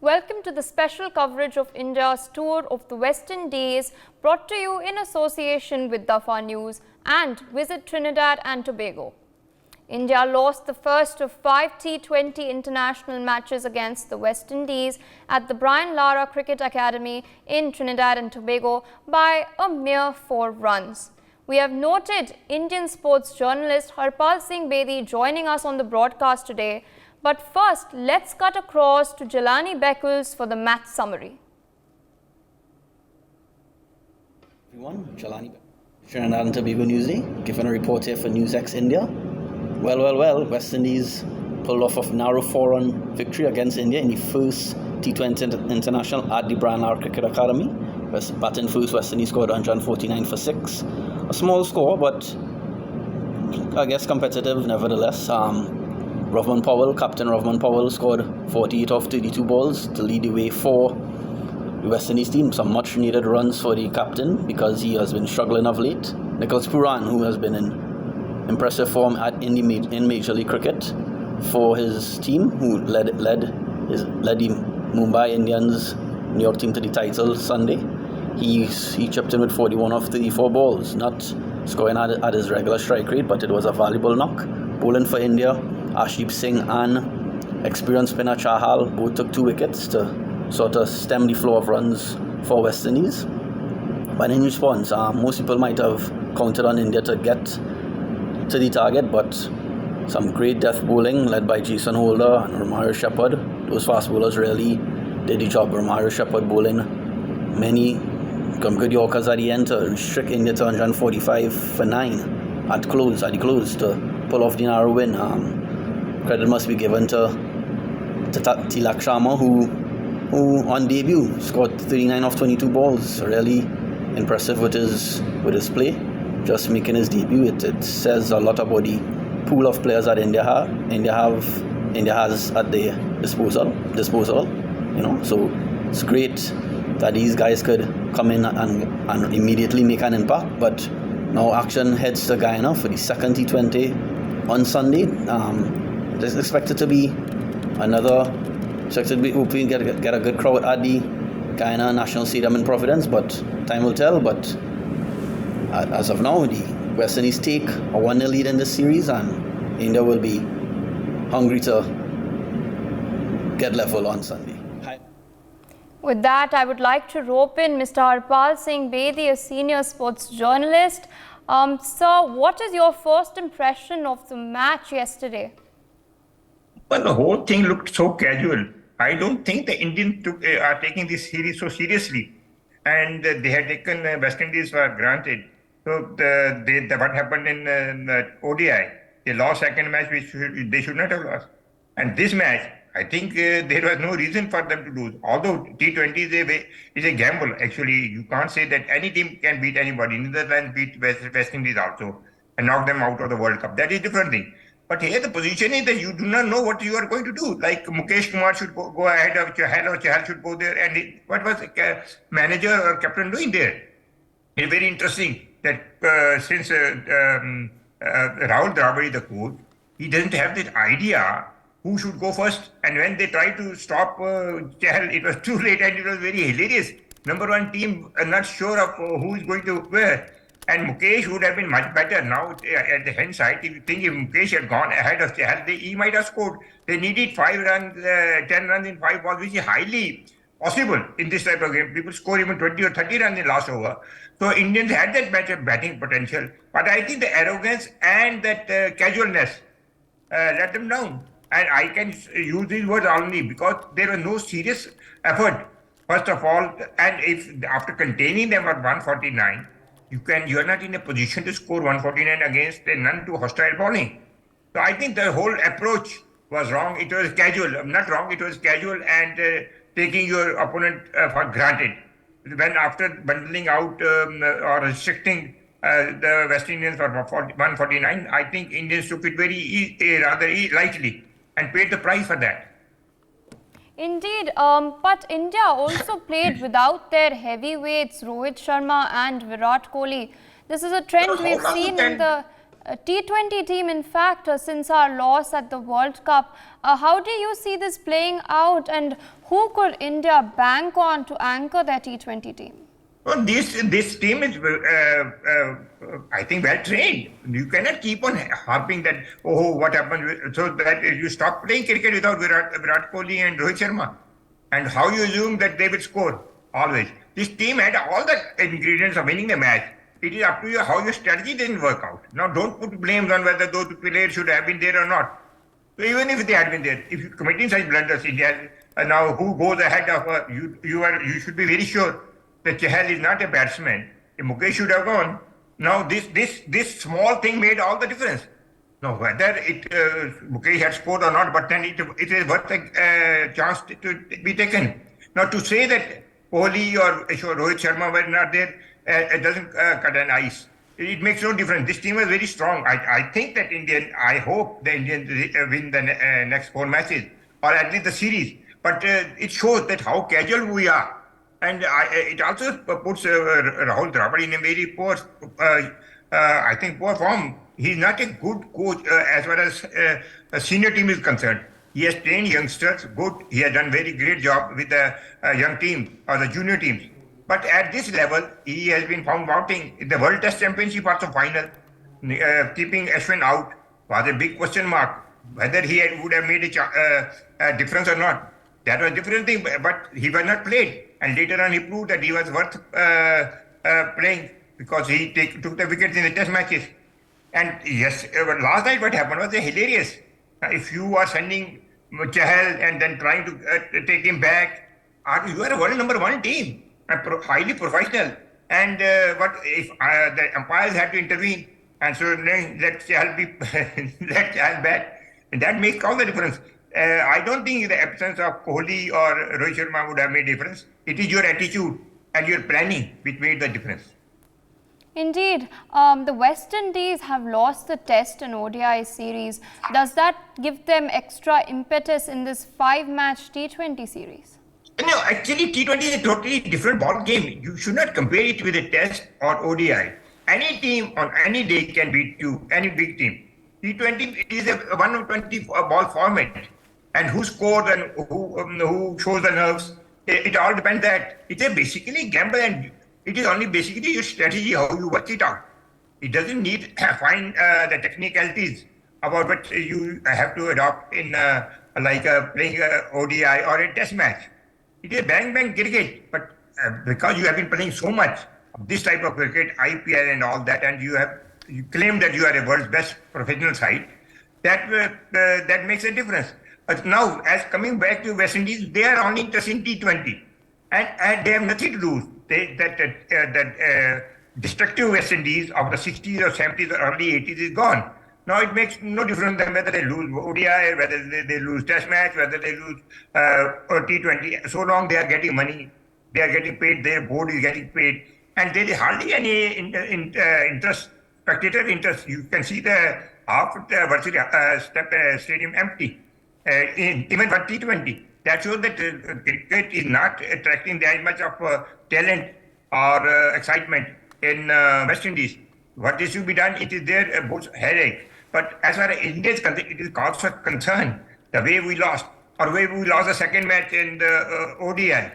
Welcome to the special coverage of India's tour of the West Indies, brought to you in association with Dafa News and Visit Trinidad and Tobago. India lost the first of 5 T20 international matches against the West Indies at the Brian Lara Cricket Academy in Trinidad and Tobago by a mere 4 runs. We have noted Indian sports journalist Harpal Singh Bedi joining us on the broadcast today. But first, let's cut across to Jelani Beckles for the match summary. Everyone, Jelani Beckles, Trinidad and Tobago Newsday, giving a report here for NewsX India. Well, West Indies pulled off a narrow 4-run victory against India in the first T20 international at the Brian Lara Cricket Academy. Batting first, West Indies scored 149 for 6. A small score, but I guess competitive nevertheless. Captain Rovman Powell scored 48 off 32 balls to lead the way for the West Indies team. Some much needed runs for the captain because he has been struggling of late. Nicholas Pooran, who has been in impressive form in Major League Cricket for his team, who led the Mumbai Indians New York team to the title Sunday. He chipped in with 41 off 34 balls, not scoring at his regular strike rate, but it was a valuable knock. Bowling for India, Ashdeep Singh and experienced spinner Chahal both took 2 wickets to sort of stem the flow of runs for West Indies. But in response, most people might have counted on India to get to the target, but some great death bowling led by Jason Holder and Romario Shepherd. Those fast bowlers really did the job. Romario Shepherd bowling many good Yorkers at the end to restrict India to 145 for 9 at the close to pull off the narrow win. Credit must be given to Tilak Sharma, who on debut scored 39 off 22 balls. Really impressive with his play. Just making his debut, it says a lot about the pool of players that India has at their disposal. So it's great that these guys could come in and immediately make an impact. But now action heads to Guyana for the second T20 on Sunday. It's expected to be hoping get a good crowd at the Guyana National Stadium in Providence, but time will tell. But as of now, the West Indies take a 1-0 lead in this series, and India will be hungry to get level on Sunday. With that, I would like to rope in Mr. Harpal Singh Bedi, a senior sports journalist. Sir, what is your first impression of the match yesterday? Well, the whole thing looked so casual. I don't think the Indians are taking this series so seriously, and they had taken West Indies for granted. So what happened in the ODI? They lost second match, which they should not have lost. And this match, I think there was no reason for them to lose. Although T20 is a gamble, actually. You can't say that any team can beat anybody. Netherlands beat West Indies also and knock them out of the World Cup. That is a different thing. But here the position is that you do not know what you are going to do. Like Mukesh Kumar should go ahead of Chahal, or Chahal should go there. And what was the manager or captain doing there? It's very interesting that since Rahul Dravid, the coach, he doesn't have that idea who should go first. And when they tried to stop Chahal, it was too late, and it was very hilarious. Number 1 team not sure of who is going to where. And Mukesh would have been much better. Now at the hindsight, if you think if Mukesh had gone ahead of Chahal, he might have scored. They needed 5 runs, 10 runs in 5 balls, which is highly possible in this type of game. People score even 20 or 30 runs in last over. So Indians had that batting potential. But I think the arrogance and that casualness let them down. And I can use these words only because there was no serious effort, first of all. And if after containing them at 149, you are not in a position to score 149 against a none too hostile bowling. So I think the whole approach was wrong. It was casual. Not wrong, it was casual and taking your opponent for granted. When after bundling out or restricting the West Indians for 149, I think Indians took it rather lightly and paid the price for that. Indeed, but India also played without their heavyweights Rohit Sharma and Virat Kohli. This is a trend we've seen in the T20 team, in fact, since our loss at the World Cup, how do you see this playing out, and who could India bank on to anchor their T20 team? Well, this team is, I think, well trained. You cannot keep on harping that, oh, what happened, so that you stop playing cricket without Virat Kohli and Rohit Sharma. And how you assume that they will score always. This team had all the ingredients of winning the match. It is up to you how your strategy didn't work out. Now, don't put blames on whether those players should have been there or not. So even if they had been there, if you're committing such blunders, India, now who goes ahead of you should be very sure that Chahal is not a batsman. Mukesh should have gone. Now this small thing made all the difference. Now whether Mukesh had scored or not, but then it is worth a chance to be taken. Now to say that Kohli or Rohit Sharma were not there, it doesn't cut an ice. It makes no difference. This team is very strong. I think that I hope the Indians win the next 4 matches, or at least the series. But it shows that how casual we are. And it also puts Rahul Dravid in a very poor, I think, poor form. He's not a good coach as far as a senior team is concerned. He has trained youngsters good. He has done very great job with the young team or the junior teams. But at this level, he has been found wanting. In the World Test Championship also final, keeping Ashwin out was a big question mark. Whether he would have made a difference or not, that was a different thing. But he was not played. And later on, he proved that he was worth playing because he took the wickets in the test matches. And yes, last night what happened was hilarious. If you are sending Chahal and then trying to take him back, you are a world #1 team, highly professional. And what if the umpires had to intervene and so let Chahal be let Chahal bat? And that makes all the difference. I don't think the absence of Kohli or Rohit Sharma would have made a difference. It is your attitude and your planning which made the difference. Indeed, the West Indies have lost the Test and ODI series. Does that give them extra impetus in this 5-match T20 series? No, actually T20 is a totally different ball game. You should not compare it with a Test or ODI. Any team on any day can beat you, any big team. T20 is a 120 ball format. And who scores and who shows the nerves, it all depends that it's a basically gamble, and it is only basically your strategy, how you work it out. It doesn't need to find the technicalities about what you have to adopt in playing ODI or a test match. It is bang cricket, but because you have been playing so much of this type of cricket, IPL and all that, and you claim that you are a world's best professional side, that makes a difference. But now, as coming back to West Indies, they are only interested in T20, and they have nothing to lose. That destructive West Indies of the 60s or 70s or early 80s is gone. Now it makes no difference than whether they lose ODI, whether they lose Test match, whether they lose T20. So long they are getting money, they are getting paid, their board is getting paid, and there is hardly any interest, spectator interest. You can see the half of the virtual stadium empty. Even for T20, that shows that cricket is not attracting that much of talent or excitement in West Indies. What is to be done, it is their both headache. But as far as India is concerned, it is cause for concern. The way we lost, or way we lost the second match in the ODI,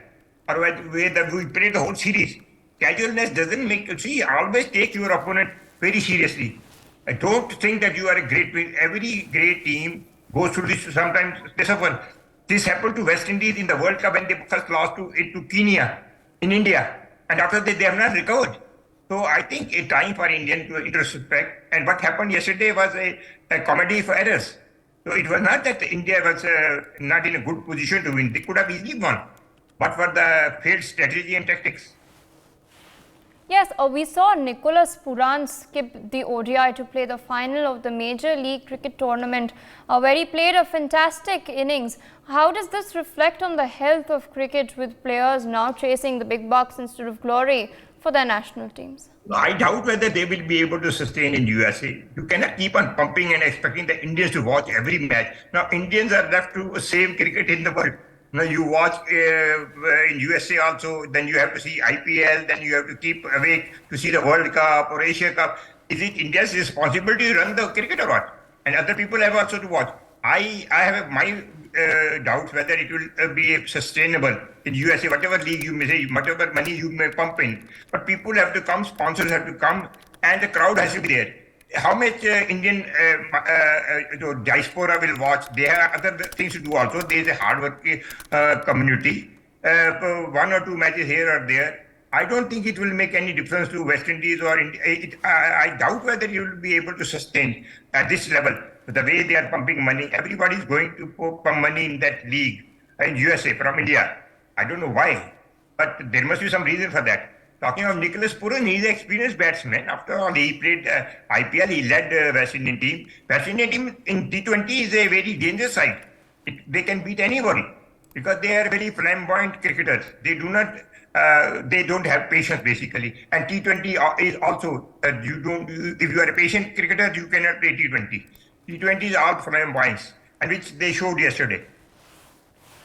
or the way that we played the whole series. Casualness doesn't make, always take your opponent very seriously. I don't think that you are a great team. Every great team goes through this, sometimes they suffer. This happened to West Indies in the World Cup when they first lost to Kenya in India. And after that, they have not recovered. So I think it's time for Indians to introspect. And what happened yesterday was a comedy for errors. So it was not that India was not in a good position to win. They could have easily won, but for the failed strategy and tactics. Yes, we saw Nicholas Puran skip the ODI to play the final of the Major League Cricket tournament, where he played a fantastic innings. How does this reflect on the health of cricket, with players now chasing the big bucks instead of glory for their national teams? I doubt whether they will be able to sustain in USA. You cannot keep on pumping and expecting the Indians to watch every match. Now, Indians are left to save cricket in the world. Now, you watch in USA also, then you have to see IPL, then you have to keep awake to see the World Cup or Asia Cup. Is it India's responsibility to run the cricket or what? And other people have also to watch. I have my doubts whether it will be sustainable in USA, whatever league you may say, whatever money you may pump in. But people have to come, sponsors have to come, and the crowd has to be there. How much Indian diaspora will watch? They have other things to do also. There is a hard-working community. One or two matches here or there. I don't think it will make any difference to West Indies or India. I doubt whether you will be able to sustain at this level. The way they are pumping money, everybody is going to pump money in that league in USA from India. I don't know why, but there must be some reason for that. Talking of Nicholas Puran, he's an experienced batsman. After all, he played IPL, he led the West Indian team. West Indian team in T20 is a very dangerous side. They can beat anybody because they are very flamboyant cricketers. They do not. They don't have patience basically, and T20 is also you don't. If you are a patient cricketer, you cannot play T20. T20 is all flamboyance, and which they showed yesterday.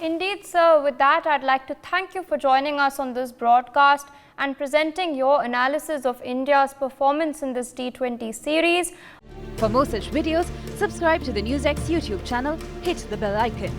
Indeed, sir. With that, I'd like to thank you for joining us on this broadcast and presenting your analysis of India's performance in this T20 series. For more such videos, subscribe to the NewsX YouTube channel, hit the bell icon.